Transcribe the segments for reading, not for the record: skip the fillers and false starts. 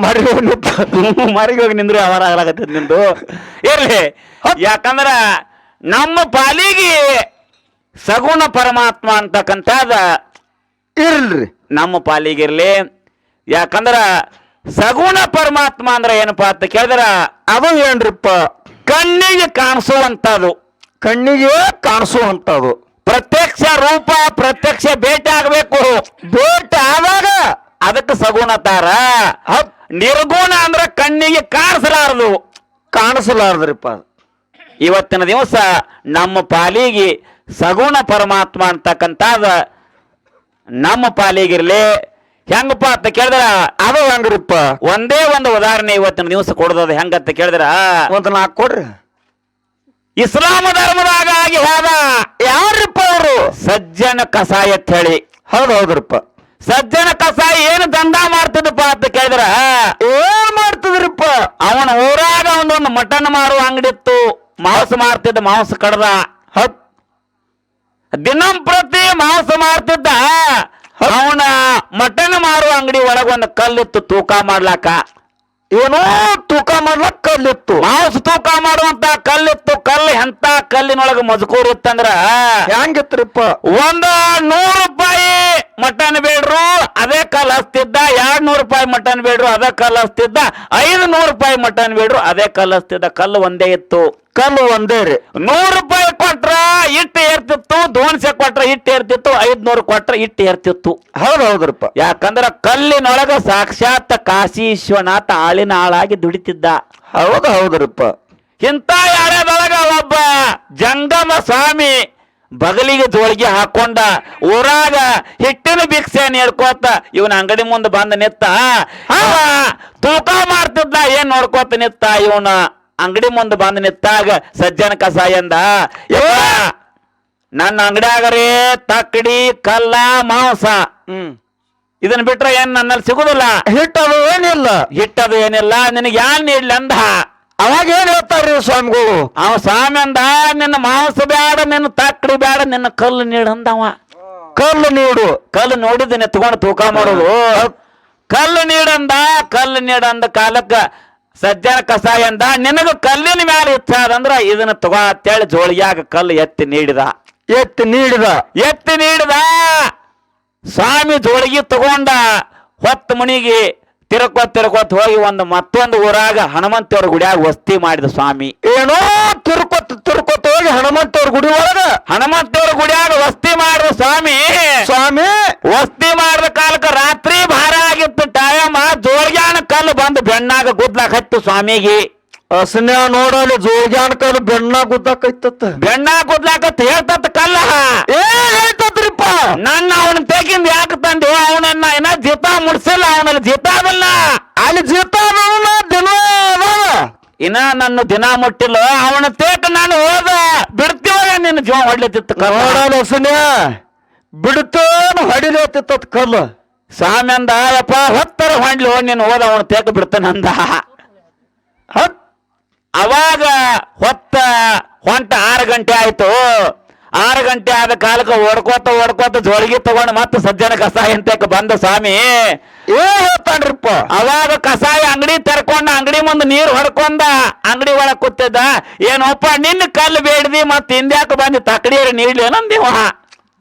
ಮರಿಗೆ ಹೋಗಿ ನಿಂದ್ರು ಅವರ ಆಗ್ಲಾಗತ್ತದ ನಿಂದು ಇರ್ಲಿ. ಯಾಕಂದ್ರ ನಮ್ಮ ಪಾಲಿಗೆ ಸಗುಣ ಪರಮಾತ್ಮ ಅಂತಕ್ಕಂಥದ ಇರ್ಲ್ರಿ, ನಮ್ಮ ಪಾಲಿಗಿರ್ಲಿ. ಯಾಕಂದ್ರ ಸಗುಣ ಪರಮಾತ್ಮ ಅಂದ್ರ ಏನಪ್ಪಾ ಅಂತ ಕೇಳಿದ್ರ ಅದು ಏನ್ರಿಪ್ಪ? ಕಣ್ಣಿಗೆ ಕಾಣಿಸುವಂತದು, ಕಣ್ಣಿಗೆ ಕಾಣಿಸುವಂತದು. ಪ್ರತ್ಯಕ್ಷ ರೂಪ, ಪ್ರತ್ಯಕ್ಷ ಭೇಟಿ ಆಗ್ಬೇಕು. ಭೇಟಿ ಆದಾಗ ಅದಕ್ಕೆ ಸಗುಣ ತಾರ. ನಿರ್ಗುಣ ಅಂದ್ರ ಕಣ್ಣಿಗೆ ಕಾಣಿಸಲಾರದು, ಕಾಣಿಸಲಾರದ್ರಿಪ್ಪ. ಇವತ್ತಿನ ದಿವಸ ನಮ್ಮ ಪಾಲಿಗೆ ಸಗುಣ ಪರಮಾತ್ಮ ಅಂತಕ್ಕಂಥದ ನಮ್ಮ ಪಾಲಿಗಿರ್ಲಿ. ಹೆಂಗಪ್ಪ ಅಂತ ಕೇಳಿದ್ರ ಅದು ಹೆಂಗ್ರಿಪ್ಪ? ಒಂದೇ ಒಂದು ಉದಾಹರಣೆ ಇವತ್ತಿನ ದಿವಸ ಕೊಡೋದು. ಹೆಂಗಂತ ಕೇಳಿದ್ರ ಒಂದು 4 ಕೊಡ್ರಿ. ಇಸ್ಲಾಂ ಧರ್ಮದಾಗ ಆಗಿ ಹೋದ ಯಾರಿಪ್ಪ ಅವರು? ಸಜ್ಜನ ಕಸಾಯ ಅಂತ ಹೇಳಿ. ಹೌದ್ರಿಪ್ಪ. ಸಜ್ಜನ ಕಸಾಯ ಏನು ದಂಧ ಮಾಡ್ತಿದ್ದಪ್ಪ ಅಂತ ಕೇಳಿದ್ರ ಏನ್ ಮಾಡ್ತಿದ್ರಿಪ್ಪ? ಅವನ ಊರಾಗ ಒಂದೊಂದು ಮಟನ್ ಮಾರುವ ಅಂಗಡಿ ಇತ್ತು. ಮಾಂಸ ಮಾರ್ತಿದ್ದ, ಮಾಂಸ ಕಡ್ದ. ದಿನಂಪ್ರತಿ ಮಾಂಸ ಮಾರ್ತಿದ್ದ. ಅವನ ಮಟನ್ ಮಾರುವ ಅಂಗಡಿ ಒಳಗೊಂದು ಕಲ್ಲಿತ್ತು ತೂಕ ಮಾಡ್ಲಾಕ. ಏನೋ ತೂಕ ಮಾಡ್ಲಕ್ ಕಲ್ಲಿತ್ತು. ಮಾಂಸ ತೂಕ ಮಾಡುವಂತ ಕಲ್ಲಿತ್ತು. ಕಲ್ಲು ಎಂತ ಕಲ್ಲಿನೊಳಗ ಮಜಕೂರ್ ಇತ್ತಂದ್ರ ಹೆಂಗಿತ್ರಿಪ್ಪ? 100 ರೂಪಾಯಿ ಮಟನ್ ಬೇಡ್ರು ಅದೇ ಕಲ್ಲು ಹಚ್ತಿದ್ದ. 200 ರೂಪಾಯಿ ಮಟನ್ ಬೇಡ್ರು ಅದೇ ಕಲ್ಲು ಹಚ್ತಿದ್ದ. 500 ರೂಪಾಯಿ ಮಟನ್ ಬೇಡ್ರು ಅದೇ ಕಲ್ಲು ಹಚ್ತಿದ್ದ. ಕಲ್ಲು ಒಂದೇ ಇತ್ತು, ಕಲ್ಲು ಒಂದೇ ರೀ. 100 ರೂಪಾಯಿ ಕೊಟ್ರ ಇಟ್ಟು ಏರ್ತಿತ್ತು, 200 ಕೊಟ್ರ ಇಟ್ಟು ಏರ್ತಿತ್ತು, 500 ಕೊಟ್ರ ಇಟ್ಟು ಏರ್ತಿತ್ತು. ಹೌದ್ರಿಪ್ಪ. ಯಾಕಂದ್ರ ಕಲ್ಲಿನೊಳಗ ಸಾಕ್ಷಾತ್ ಕಾಶಿ ವಿಶ್ವನಾಥ ಆಳಿನ ಆಳಾಗಿ ದುಡಿತಿದ್ದ. ಹೌದ್ರಿಪ್ಪ. ಇಂಥ ಯಾರ್ಯಾದೊಳಗ ಒಬ್ಬ ಜಂಗಮ ಸ್ವಾಮಿ ಬಗಲಿಗೆ ಜೋಳಿಗೆ ಹಾಕೊಂಡ ಊರಾಗ ಹಿಟ್ಟಿನ ಭಿಕ್ಷೆ ನೀಡ್ಕೋತ ಇವನ ಅಂಗಡಿ ಮುಂದೆ ಬಂದ ನಿತ್ತ. ತೂಕ ಮಾಡ್ತಿದ್ದ, ಏನ್ ನೋಡ್ಕೋತ ನಿತ್ತ. ಇವನ ಅಂಗಡಿ ಮುಂದೆ ಬಂದು ನಿತ್ತಾಗ ಸಜ್ಜನ ಕಸಾಯ ಅಂದ, ನನ್ನ ಅಂಗಡಿಯಾಗರೇ ತಕ್ಕಡಿ, ಕಲ್ಲ, ಮಾಂಸ ಇದನ್ನ ಬಿಟ್ರೆ ಏನ್ ನನ್ನಲ್ಲಿ ಸಿಗುದಿಲ್ಲ. ಹಿಟ್ಟದು ಏನಿಲ್ಲ, ಹಿಟ್ಟದು ಏನಿಲ್ಲ, ನಿನಗೆ ಯಾನ್ ನೀಡ್ಲಿ ಅಂದ. ಅವಾಗ ಏನ್ ಹೇಳ್ತಾರ್ರಿ ಸ್ವಾಮಿಗಳು? ಅವ ಸ್ವಾಮಿ ಅಂದ, ನಿನ್ನ ಮಾಂಸ ಬೇಡ, ನಿನ್ನ ತಕ್ಕಡಿ ಬೇಡ, ನಿನ್ನ ಕಲ್ಲು ನೀಡಂದವ. ಕಲ್ಲು ನೀಡು. ಕಲ್ಲು ನೋಡಿದ್ದೀನಿ ತಗೊಂಡು ತೂಕ ಮಾಡೋದು. ಕಲ್ಲು ನೀಡಂದ. ಕಲ್ಲು ನೀಡಂದ ಕಾಲಕ್ಕ ಸಜ್ಜನ ಕಸಾಯ ಅಂದ, ನಿನಗ ಕಲ್ಲಿನ ಮ್ಯಾಲ ಇಚ್ಛಾದಂದ್ರ ಇದನ್ನ ತಗೋ ಅಂತೇಳಿ ಜೋಳಿಯಾಗ ಕಲ್ಲು ಎತ್ತಿ ನೀಡಿದ. ಎತ್ತಿ ನೀಡಿದ ಸ್ವಾಮಿ ಜೋಳಿಗೆ ತಗೊಂಡ ಹೊತ್ತು ಮನಿಗೆ ತಿರ್ಕೋತ್ ಹೋಗಿ ಮತ್ತೊಂದು ಊರಾಗ ಹನುಮಂತವ್ರ ಗುಡಿಯಾಗ ವಸ್ತಿ ಮಾಡಿದ ಸ್ವಾಮಿ. ಏನೋ ತಿರ್ಕೋತ್ ಹೋಗಿ ಹನುಮಂತವ್ರ ಗುಡಿ ಒಳಗ ಹನುಮಂತವ್ರ ಗುಡಿಯಾಗ ವಸ್ತಿ ಮಾಡಿದ ಸ್ವಾಮಿ. ವಸ್ತಿ ಮಾಡಿದ ಕಾಲಕ್ಕ ರಾತ್ರಿ ಭಾರ ಆಗಿತ್ತು ಟೈಮ. ಜೋಳ್ಗ್ಯಾನ ಕಲ್ಲು ಬಂದು ಬೆಣ್ಣಾಗ ಗುದ್ಲಾಕ ಹತ್ತು ಸ್ವಾಮಿಗೆ. ಅಸನ್ಯ ನೋಡಲಿ ಜೋಳ್ಗ್ಯಾನ ಕಲ್ಲು ಬೆಣ್ಣಾಗ ಗುದ್ದಾಕೈತತ್ತ. ಬೆಣ್ಣಾಗ ಗುದ್ಲಾಕತ್ ಹೇಳ್ತತ್ ಕಲ್ಲ. ಏನ್ ಹೇಳ್ತತ್ರಿಪ್ಪ? ನನ್ನ ಅವನ ತೆಗಿಂದ ಯಾಕೆ ತಂದೆ? ಅವನನ್ನ ಏನ ಜೀತ ಮುಡ್ಸಿಲ್ಲ, ಅವನಲ್ಲಿ ಜೀತ ಅದಲ್ಲ. ಅಲ್ಲಿ ಜೀತ ದಿನ ಇನ್ನ ನನ್ನ ದಿನ ಮುಟ್ಟಿಲ್ಲ. ಅವನ ತೇಕ ನಾನು ಹೋದ ಬಿಡ್ತೀವ ನಿನ್ನ ಜೀವ ಹೊಡ್ಲತ್ತಿತ್ತು. ನೋಡಲಿ ಅಸನ್ಯ ಬಿಡ್ತೇನು ಹೊಡಿಲತ್ತಿತ್ತ ಕಲ್ಲು. ಸ್ವಾಮಿ ಅಂದ, ಯಪ್ಪ ಹೊತ್ತರ ಹೊಂಡ್ಲಿ ಹೋಗಿ ನೀನು ಹೋದ ಅವನ ತೇಕ ಬಿಡ್ತಾನಂದ. ಅವಾಗ ಹೊಂಟ 6 ಗಂಟೆ ಆಯ್ತು. 6 ಗಂಟೆ ಆದ ಕಾಲಕ್ಕೆ ಓಡ್ಕೋತ ಜೋಳಿಗೆ ತಗೊಂಡು ಮತ್ತೆ ಸಜ್ಜನ ಕಸಾಯ ಅಂತ ಬಂದ ಸ್ವಾಮಿ. ಏನ್ ಹೇಳ್ತಾನ್ರಿಪ್ಪ? ಅವಾಗ ಕಸಾಯ ಅಂಗಡಿ ತೆರ್ಕೊಂಡ, ಅಂಗಡಿ ಮುಂದೆ ನೀರು ಹೊಡ್ಕೊಂಡ, ಅಂಗಡಿ ಒಳಗ್ ಕೂತಿದ್ದ. ಏನಪ್ಪ ನಿನ್ನ ಕಲ್ಲು ಬೇಡ್ದಿ ಮತ್ತೆ ಹಿಂದ್ಯಾಕ ಬಂದಿ ತಕ್ಕಡಿಯರು ನೀಡ್ಲಿ ಏನಂದಿವ.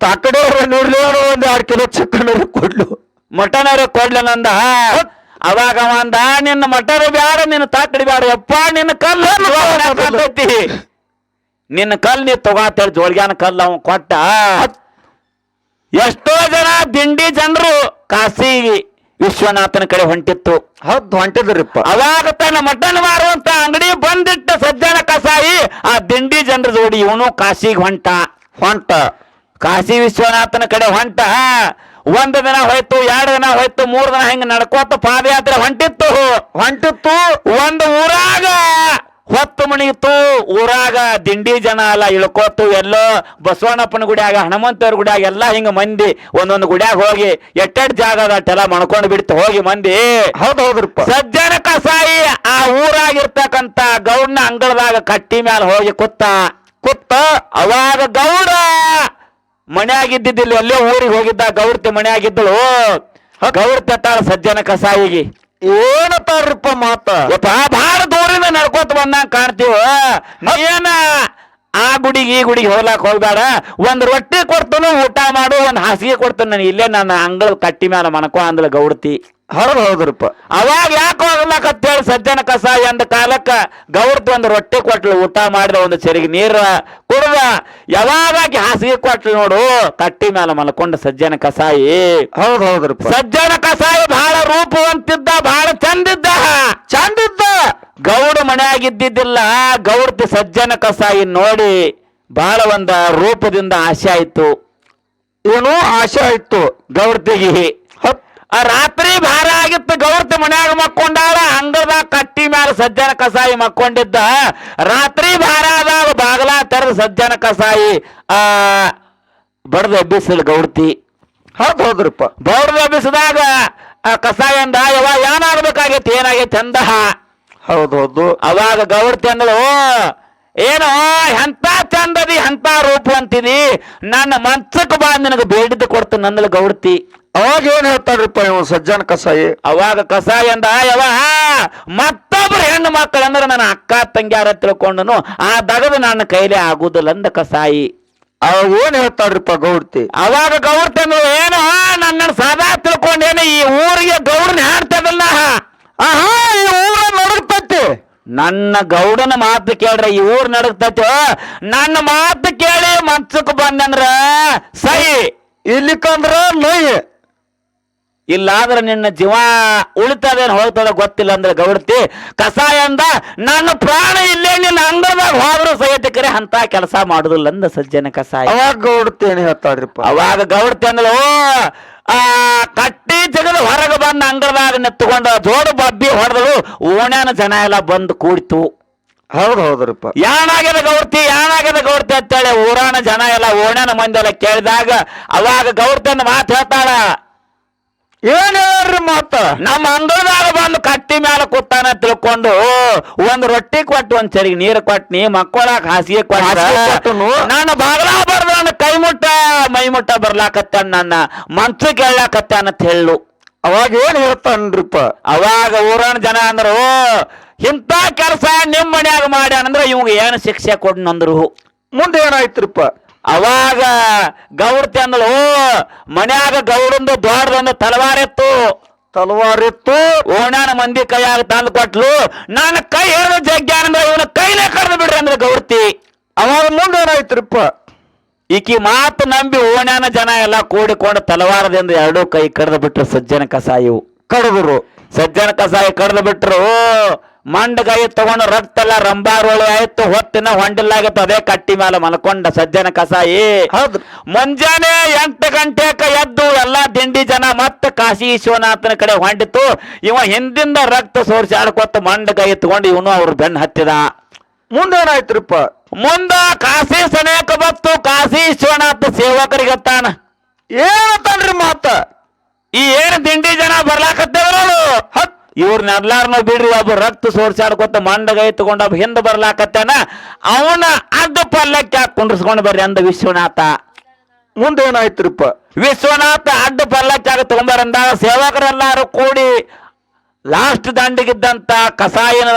ತಕ್ಕಡಿಯರು ನೀಡ್ಲಿ, 1-2 ಕಿಲೋ ಚಿಕನ್ ಕೊಡ್ಲು, ಮಟನರು ಕೊಡ್ಲನಂದ. ಅವಾಗ ಅವ ಅಂದ, ನಿನ್ನ ಮಟನ್ ಬ್ಯಾಡ, ನಿನ್ನ ತಕ್ಕಡಿ ಬ್ಯಾಡ, ಯಪ್ಪ ನಿನ್ನ ಕಲ್ಲು ನಿನ್ನ ಕಲ್ಲು ನೀ ತಗೋತೇಳಿ ಜೋಳ್ಗ್ಯಾನ ಕಲ್ಲು ಅವ ಕೊಟ್ಟ. ಎಷ್ಟೋ ಜನ ದಿಂಡಿ ಜನರು ಕಾಶಿ ವಿಶ್ವನಾಥನ ಕಡೆ ಹೊಂಟಿತ್ತು. ಹೊಂಟಿದ್ರಿಪ್ಪ. ಅವಾಗ ತನ್ನ ಮಟನ್ ಮಾರುವಂತ ಅಂಗಡಿ ಬಂದಿಟ್ಟ ಸಜ್ಜನ ಕಸಾಯಿ ಆ ದಿಂಡಿ ಜನರ ಜೋಡಿ ಇವನು ಕಾಶಿಗೆ ಹೊಂಟ ಕಾಶಿ ವಿಶ್ವನಾಥನ ಕಡೆ ಹೊಂಟ. 1 ದಿನ ಹೋಯ್ತು, 2 ದಿನ ಹೋಯ್ತು, 3 ದಿನ ಹಿಂಗ ನಡ್ಕೋತ ಪಾದಯಾತ್ರೆ ಹೊಂಟಿತ್ತು. ಒಂದು ಊರಾಗ ಹೊತ್ತು ಮಣಿಗಿತ್ತು. ಊರಾಗ ದಿಂಡಿ ಜನ ಎಲ್ಲ ಇಳ್ಕೋತು. ಎಲ್ಲೋ ಬಸವಣ್ಣಪ್ಪನ ಗುಡಿಯಾಗ, ಹನುಮಂತವ್ರ ಗುಡಿಯಾಗ ಎಲ್ಲ ಹಿಂಗ ಮಂದಿ ಒಂದೊಂದು ಗುಡಿಯಾಗ ಹೋಗಿ ಎಟ್ಟೆಡ್ ಜಾಗದ ಅಟ್ಟೆಲ್ಲ ಮಣ್ಕೊಂಡು ಬಿಡ್ತು ಹೋಗಿ ಮಂದಿ. ಹೌದ್ರಿಪ್ಪ. ಸಜ್ಜನ ಕಸಾಯಿ ಆ ಊರಾಗಿರ್ತಕ್ಕಂತ ಗೌಡ್ನ ಅಂಗಳದಾಗ ಕಟ್ಟಿ ಮ್ಯಾಲ ಹೋಗಿ ಕೂತ. ಅವಾಗ ಗೌಡ ಮನೆಯಾಗಿದ್ದಿದ್ದಿಲ್ಲ, ಎಲ್ಲೇ ಊರಿಗೆ ಹೋಗಿದ್ದ. ಗೌಡ್ತಿ ಮನೆಯಾಗಿದ್ದಳು. ಗೌಡ್ತಿ ತಾಳ ಸಜ್ಜನ ಕಸಾಯಿಗೆ, ಏನತ್ತಾರ್ರಿಪ್ಪ ಮಾತ ಯಪ್ಪ ಬಹಳ ದೂರಿಂದ ನಡ್ಕೋತ ಬಂದಂಗ ಕಾಣ್ತೀವ ಏನ ಆ ಗುಡಿಗೆ ಈ ಗುಡಿಗೆ ಹೋಗ್ಲಾಕ್ ಹೋಗ್ಬೇಡ ಒಂದ್ ರೊಟ್ಟಿ ಕೊಡ್ತಾನು ಊಟ ಮಾಡು ಒಂದ್ ಹಾಸಿಗೆ ಕೊಡ್ತಾನ ನಾನು ಇಲ್ಲೇ ನನ್ನ ಅಂಗಳ ಕಟ್ಟಿ ಮ್ಯಾಲ ಮನಕೋ ಅಂದ್ಲ ಗೌಡ್ತಿ. ಹೌದ್ರಿಪ್ಪ. ಅವಾಗ ಯಾಕೆ ಹೋಗ್ಲಾಕತ್ತೇಳಿ ಸಜ್ಜನ ಕಸಾಯಿ ಅಂದ ಕಾಲಕ್ಕ ಗೌಡ್ತಿ ಒಂದು ರೊಟ್ಟಿ ಕೊಟ್ಲು, ಊಟ ಮಾಡಿದ, ಒಂದು ಚೆರಿಗೆ ನೀರ ಕುಡ್ದ, ಯಾವಾಗಾಗಿ ಹಾಸಿಗೆ ಕೊಟ್ಲು ನೋಡು ಕಟ್ಟಿ ಮ್ಯಾಲ ಮಲ್ಕೊಂಡ ಸಜ್ಜನ ಕಸಾಯಿ. ಹೌದ್ರಿಪ್ಪ. ಸಜ್ಜನ ಕಸಾಯಿ ಬಹಳ ರೂಪವಂತಿದ್ದ, ಬಹಳ ಚಂದಿದ್ದ. ಗೌಡ ಮನೆಯಾಗಿದ್ದಿದ್ದಿಲ್ಲ. ಗೌಡ್ತಿ ಸಜ್ಜನ ಕಸಾಯಿ ನೋಡಿ ಬಹಳ ಒಂದ ರೂಪದಿಂದ ಆಸೆ ಆಯ್ತು. ಏನು ಆಸೆ ಆಯ್ತು ಗೌಡ್ತಿಗೆ. ರಾತ್ರಿ ಭಾರ ಆಗಿತ್ತು. ಗೌಡ್ತಿ ಮನ್ಯಾಗ ಮಕ್ಕೊಂಡಾಳ, ಅಂಗದಾಗ ಕಟ್ಟಿ ಮ್ಯಾಲ ಸಜ್ಜನ ಕಸಾಯಿ ಮಕ್ಕೊಂಡಿದ್ದ. ರಾತ್ರಿ ಭಾರ ಆದಾಗ ಬಾಗಲ ತೆರೆದ ಸಜ್ಜನ ಕಸಾಯಿ ಬಡ್ದು ಎಬ್ಬಿಸಲ್ ಗೌಡ್ತಿ. ಹೌದ್ರಿಪ್ಪ. ಬಡ್ದು ಎಬ್ಬಿಸಿದಾಗ ಕಸಾಯಿ ಅಂದ, ಯವ ಏನಾಗ್ಬೇಕಾಗೈತಿ, ಏನಾಗೈತಿ ಅಂದ. ಹೌದು. ಅವಾಗ ಗೌಡ್ತಿ ಅಂದಳು, ಏನೋ ಎಂತ ಚಂದದಿ ಎಂತ ರೂಪ ಅಂತಿದಿ, ನನ್ನ ಮಂಚಕ್ಕೆ ಬಾ ನಿನಗೆ ಬೇಡಿದ್ದು ಕೊಡ್ತೀನಿ ನಂದಳು ಗೌಡ್ತಿ. ಅವಾಗ ಏನ್ ಹೇಳ್ತಾರ್ರಿಪ್ಪ ಇವ್ ಸಜ್ಜನ ಕಸಾಯಿ? ಅವಾಗ ಕಸಾಯಿ ಅಂದ, ಯವ ಮತ್ತೊಬ್ರು ಹೆಣ್ಣು ಮಕ್ಕಳು ಅಂದ್ರೆ ನನ್ನ ಅಕ್ಕ ತಂಗ್ಯಾರ ತಿಳ್ಕೊಂಡನು ಆ ದಗದು ನನ್ನ ಕೈಲೇ ಆಗುದಿಲ್ಲ ಅಂದ ಕಸಾಯಿ. ಅವಾಗ ಏನ್ ಹೇಳ್ತಾರ್ರಿಪ್ಪ ಗೌಡ್ತಿ? ಅವಾಗ ಗೌಡ್ತಿ ಅಂದ್ರು, ಏನೋ ನನ್ನ ಸದಾ ತಿಳ್ಕೊಂಡೇನು ಈ ಊರಿಗೆ ಗೌಡನ ಹಾಡ್ತದಲ್ಲ. ಈ ಊರ ನಡಗ್ತೈತಿ. ನನ್ನ ಗೌಡನ ಮಾತು ಕೇಳ್ರಿ, ಈ ಊರ್ ನಡಗ್ತೈತಿ. ನನ್ನ ಮಾತು ಕೇಳಿ ಮಂಚಕ್ಕೆ ಬಂದಂದ್ರ ಸಹಿ, ಇಲ್ಲಿಕಂದ್ರ ನೈ. ಇಲ್ಲಾದ್ರೆ ನಿನ್ನ ಜೀವ ಉಳಿತದೇನು ಹೋಗ್ತದ ಗೊತ್ತಿಲ್ಲ ಅಂದ್ರೆ ಗೌಡ್ತಿ ಕಸಾಯ ಅಂದ, ನನ್ನ ಪ್ರಾಣ ಇಲ್ಲೇ ನಿನ್ನ ಅಂಗದಾಗ ಹೋದ್ರು ಸಹಿತ ಕರೆ ಅಂತ ಕೆಲಸ ಮಾಡುದಿಲ್ಲ ಅಂದ ಸಜ್ಜನ ಕಸಾಯ. ಅವಾಗ ಗೌಡ್ತಿ ಏನ್ ಹೇಳ್ತಾರ್ರಿಪ್ಪ? ಅವಾಗ ಗೌಡ್ತಿ ಅಂದಳು, ಕಟ್ಟಿ ಜಗದ ಹೊರಗೆ ಬಂದ ಅಂಗದಾಗ ನೆತ್ತುಕೊಂಡ ಜೋಡು ಬಬ್ಬಿ ಹೊಡೆದಳು. ಓಣ್ಯಾನ ಜನ ಎಲ್ಲ ಬಂದು ಕೂಡಿತು. ಹೌದ್ರಿಪ್ಪ. ಯಾನಾಗ್ಯದ ಗೌಡ್ತಿ, ಯಾನಾಗ್ಯದ ಗೌಡ್ತಿ ಅಂತೇಳಿ ಊರಾನ ಜನ ಎಲ್ಲ ಓಣ್ಯಾನ ಮಂದಿ ಎಲ್ಲ ಕೇಳಿದಾಗ ಅವಾಗ ಗೌಡ್ತಿ ಅಂದ ಮಾತು ಹೇಳ್ತಾಳ, ಏನ್ ಹೇಳ್ರಿ ಮಾತ? ನಮ್ಮ ಅಂಗಳದಾಗ ಬಂದು ಕಟ್ಟಿ ಮ್ಯಾಲ ಕೂತಾನ ತಿಳ್ಕೊಂಡು ಒಂದ್ ರೊಟ್ಟಿ ಕೊಟ್ಟು ಒಂದ್ ಚರಿಗೆ ನೀರು ಕೊಟ್ನಿ, ಮಕ್ಕಳಾಗ ಹಾಸಿಗೆ ಕೊಟ್ಟನು. ನಾನು ಬಾಗಲ ಬರ್ದ ನನ್ನ ಕೈ ಮುಟ್ಟ ಮೈ ಮುಟ್ಟ ಬರ್ಲಾಕತ್ತ, ನನ್ನ ಮಂಚ ಕೇಳಾಕತ್ತ ಅಂತ ಹೇಳು. ಅವಾಗ ಏನ್ ಹೇಳ್ತಾನ್ರಿಪ್ಪ? ಅವಾಗ ಊರಾನ ಜನ ಅಂದ್ರು, ಇಂಥ ಕೆಲಸ ನಿಮ್ ಮನ್ಯಾಗ ಮಾಡ್ಯಾನಂದ್ರ ಇವಂಗ ಏನು ಶಿಕ್ಷೆ ಕೊಡ್ನಂದ್ರು. ಮುಂದೆ ಏನಾಯ್ತ್ರಿಪ್ಪ? ಅವಾಗ ಗೌಡ್ತಿ ಅಂದಳು, ಮನ್ಯಾಗ ಗೌಡಂದು ದೊಡ್ಡದೊಂದು ತಲವಾರಿತ್ತು. ಓಣ್ಯಾನ ಮಂದಿ ಕೈಯಾಗ ತಂದು ಕೊಟ್ಲು. ನಾನು ಕೈ ಹಿಡಿದು ಜಗ್ಗ್ಯಾನಂದ್ರ ಇವನ ಕೈಲೇ ಕಡ್ದು ಬಿಡ್ರಿ ಅಂದ್ರೆ ಗೌಡ್ತಿ. ಅವಾಗ ಮುಂದೆ ಏನಾಯ್ತ್ರಿಪ್ಪ? ಈಕಿ ಮಾತು ನಂಬಿ ಓಣ್ಯಾನ ಜನ ಎಲ್ಲ ಕೂಡಿಕೊಂಡು ತಲವಾರದಿಂದ ಎರಡೂ ಕೈ ಕಡ್ದು ಬಿಟ್ರು ಸಜ್ಜನ ಕಸಾಯಿ. ಕಡ್ದರು ಸಜ್ಜನ ಕಸಾಯಿ ಕಡ್ದು ಬಿಟ್ರು. ಮಂಡಗಾಯಿ ತಗೊಂಡು ರಕ್ತ ಎಲ್ಲ ರಂಬಾರೋಳಿ ಆಯ್ತು. ಹೊತ್ತಿನ ಹೊಂಡಿಲ್ಲಾಗಿತ್ತು. ಅದೇ ಕಟ್ಟಿ ಮೇಲೆ ಮಲ್ಕೊಂಡ ಸಜ್ಜನ ಕಸಾಯಿ. ಹೌದು. ಮುಂಜಾನೆ 8 ಗಂಟೆಕ ಎದ್ದು ಎಲ್ಲಾ ದಿಂಡಿ ಜನ ಮತ್ತೆ ಕಾಶಿ ವಿಶ್ವನಾಥನ ಕಡೆ ಹೊಂಡಿತು. ಇವ ಹಿಂದಿಂದ ರಕ್ತ ಸೋರಿಸಿ ಆಡ್ಕೊತ ಮಂಡಗಾಯಿ ತಗೊಂಡು ಇವನು ಅವ್ರ ಬೆನ್ನ ಹತ್ತಿದ. ಮುಂದೇನಾಯ್ತ್ರಿಪ್ಪ? ಮುಂದ ಕಾಶಿ ಸನೇಕ ಬತ್ತು. ಕಾಶಿ ವಿಶ್ವನಾಥ ಸೇವಕರಿಗತ್ತಾನ, ಏನಂತಾನ್ರಿ ಮಾತ? ಈ ಏನು ದಿಂಡಿ ಜನ ಬರ್ಲಾಕತ್ತೇವರು, ಇವ್ರನ್ನೆಲ್ಲಾರನು ಬಿಡ್ರಿ, ಒಬ್ಬ ರಕ್ತ ಸೋರ್ಸಾಡ್ಕೊತ ಮಂಡಗೈ ತಗೊಂಡ ಹಿಂದ ಬರ್ಲಾಕತ್ತಾನ. ಅವನ ಅಡ್ಡ ಪಲ್ಲಕ್ಕೆ ಕುಂಡ್ರಿಸ್ಕೊಂಡು ಬರ್ರಿ ಅಂದ ವಿಶ್ವನಾಥ. ಮುಂದೇನಾಯ್ತ್ರಿಪ್ಪ? ವಿಶ್ವನಾಥ ಅಡ್ಡ ಪಲ್ಲಕ್ಕಾಗ ತಗೊಂಬರಂದಾಗ ಸೇವಕರೆಲ್ಲಾರು ಕೂಡಿ ಲಾಸ್ಟ್ ದಂಡಿಗಿದ್ದಂತ ಕಸಾಯಿನ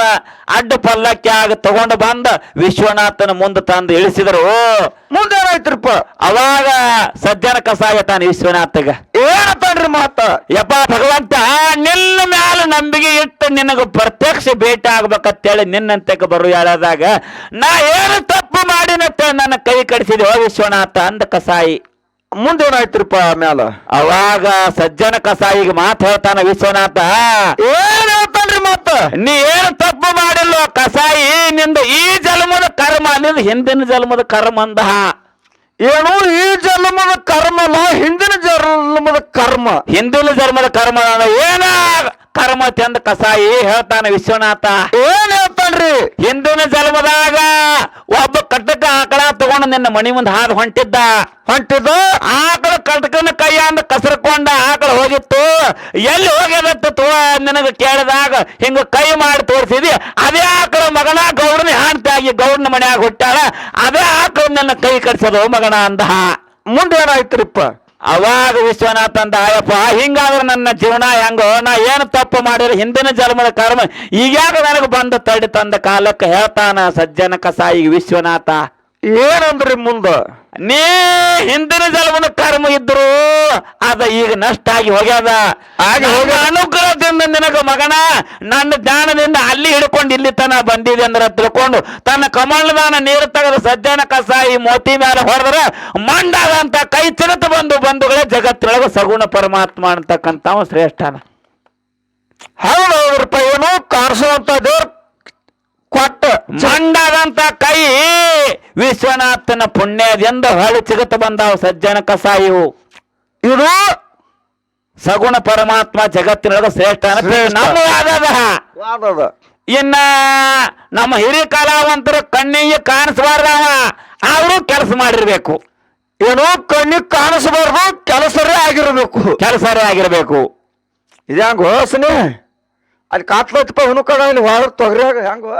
ಅಡ್ಡ ಪಲ್ಲಕ್ಕಾಗ ತಗೊಂಡು ಬಂದ ವಿಶ್ವನಾಥನ ಮುಂದೆ ತಂದು ಇಳಿಸಿದರು. ಮುಂದೇನಾಯ್ತ್ರಿಪ್ಪ? ಅವಾಗ ಸಜ್ಜನ ಕಸಾಯ ತಾನ ವಿಶ್ವನಾಥಗ ಏನತ್ತಾನ್ರಿ ಮಾತ? ಯಪ್ಪ ಭಗವಂತ, ನಿನ್ನ ಮ್ಯಾಲ ನಂಬಿಕೆ ಇಟ್ಟು ನಿನಗ ಪ್ರತ್ಯಕ್ಷ ಭೇಟಿ ಆಗ್ಬೇಕಂತೇಳಿ ನಿನ್ನಂತೆಗೆ ಬರು ಹೇಳದಾಗ ನಾ ಏನು ತಪ್ಪು ಮಾಡಿನಂತೇಳಿ ನನ್ನ ಕೈ ಕಡಿಸಿದೆ ಓ ವಿಶ್ವನಾಥ ಅಂದ ಕಸಾಯಿ. ಮುಂದೇನಾಯ್ತ್ರಿಪ್ಪ ಮ್ಯಾಲ? ಅವಾಗ ಸಜ್ಜನ ಕಸಾಯಿಗೆ ಮಾತು ಹೇಳ್ತಾನ ವಿಶ್ವನಾಥ, ಏನ್ ಹೇಳ್ತಾನ್ರಿ ಮಾತ? ನೀ ಏನು ತಪ್ಪು ಮಾಡಿಲ್ಲ ಕಸಾಯಿ, ನಿಂದ ಈ ಜನ್ಮದ ಕರ್ಮ, ನಿಂದ ಹಿಂದಿನ ಜನ್ಮದ ಕರ್ಮ ಅಂದ. ಏನು ಈ ಜನ್ಮದ ಕರ್ಮ ಅಲ್ಲ, ಹಿಂದಿನ ಜನ್ಮದ ಕರ್ಮ. ಹಿಂದಿನ ಜನ್ಮದ ಕರ್ಮ ಏನ ಕರ್ಮ ಚಂದ ಕಸಾಯಿ ಹೇಳ್ತಾನ ವಿಶ್ವನಾಥ. ಏನ್ ಹೇಳ್ತಾನ್ರಿ? ಹಿಂದಿನ ಜನ್ಮದಾಗ ಒಬ್ಬ ಕಟ್ಟಕ ಆಕಳ ತಗೊಂಡು ನಿನ್ನ ಮನಿ ಮುಂದೆ ಹಾದು ಹೊಂಟಿದ್ದ. ಆಕಳ ಕಟಕನ ಕೈಯಿಂದ ಕಸರ್ಕೊಂಡ ಆಕಳ ಹೋಗಿತ್ತು. ಎಲ್ಲಿ ಹೋಗ್ಯದತ್ತ ನಿನಗ ಕೇಳಿದಾಗ ಹಿಂಗ ಕೈ ಮಾಡಿ ತೋರಿಸಿದಿ. ಅದೇ ಆಕಳ ಮಗನ ಗೌಡನ ಹಾಣ್ತಾಗಿ ಗೌಡನ ಮನ್ಯಾಗ ಹುಟ್ಟಾಳ. ಅದೇ ಆಕಳ ನನ್ನ ಕೈ ಕಡಿಸೋದು ಮಗನ ಅಂದ. ಮುಂದೇನಾಯ್ತ್ರಿಪ್ಪ? ಅವಾಗ ವಿಶ್ವನಾಥ ಅಂದ ಆಯಪ್ಪ ಹಿಂಗಾದ್ರೆ ನನ್ನ ಜೀವನ ಹೆಂಗೋ ನಾ ಏನು ತಪ್ಪು ಮಾಡಿದ್ರೆ ಹಿಂದಿನ ಜನ್ಮದ ಕರ್ಮ ಈಗ್ಯಾಗ ನನಗೆ ಬಂದು ತಡಿ ತಂದ ಕಾಲಕ್ಕೆ ಹೇಳ್ತಾನ ಸಜ್ಜನ ಕಸಾಯಿ ವಿಶ್ವನಾಥ. ಏನಂದ್ರಿ ಮುಂದ? ನೀ ಹಿಂದಿನ ಜನ್ಮದ ಕರ್ಮ ಇದ್ರು ಅದ ಈಗ ನಷ್ಟ ಆಗಿ ಹೋಗ್ಯದ. ನನ್ನ ಅನುಗ್ರಹದಿಂದ ನಿನಗ ಮಗನ ನನ್ನ ಜ್ಞಾನದಿಂದ ಅಲ್ಲಿ ಹಿಡ್ಕೊಂಡು ಇಲ್ಲಿ ತನ ಬಂದಿದೆ ಅಂದ್ರೆ ತಿಳ್ಕೊಂಡು ತನ್ನ ಕಮಲದಾನ ನೀರು ತೆಗೆದು ಸಜ್ಜನ ಕಸಾಯಿ ಮೋತಿ ಮೇಲೆ ಹೊಡೆದ್ರ ಮಂಡಾದಂತ ಕೈ ಚಿರತ ಬಂಧುಗಳೇ ಜಗತ್ತಿನೊಳಗೆ ಸಗುಣ ಪರಮಾತ್ಮ ಅಂತಕ್ಕಂಥವ ಶ್ರೇಷ್ಠನ. ಹೌದೌದ್ರಪ್ಪ, ಏನು ಕಾಣಿಸುವಂತ ದೇವ್ರ ಕೊಟ್ಟ ಮಂಡಾದಂತ ಕೈ ವಿಶ್ವನಾಥನ ಪುಣ್ಯದಿಂದ ಹೊಳಿ ಚಿಗತ ಬಂದಾವ ಸಜ್ಜನ ಕಸಾಯಿವು. ಇದು ಸಗುಣ ಪರಮಾತ್ಮ ಜಗತ್ತಿನೊಳಗೆ ಶ್ರೇಷ್ಠ ನಮ್ಮ ವಾದದ. ಇನ್ನ ನಮ್ಮ ಹಿರಿಯ ಕಲಾವಂತರು ಕಣ್ಣಿಗೆ ಕಾಣಿಸಬಾರ್ದವ, ಅವರು ಕೆಲಸ ಮಾಡಿರ್ಬೇಕು. ಏನೋ ಕಣ್ಣಿಗೆ ಕಾಣಿಸಬಾರ್ದು, ಕೆಲಸರೇ ಆಗಿರ್ಬೇಕು. ಕೆಲಸರೇ ಆಗಿರ್ಬೇಕು. ಇದು ಹೆಂಗೋ ಸನಿ ಅಲ್ಲಿ ಕಾತ್ಲೈತಪ್ಪ ಹುನು ಕಡ ಇಲ್ಲಿ ವಾರ ತೊಗರಿಯಾಗ ಹೆಂಗೋ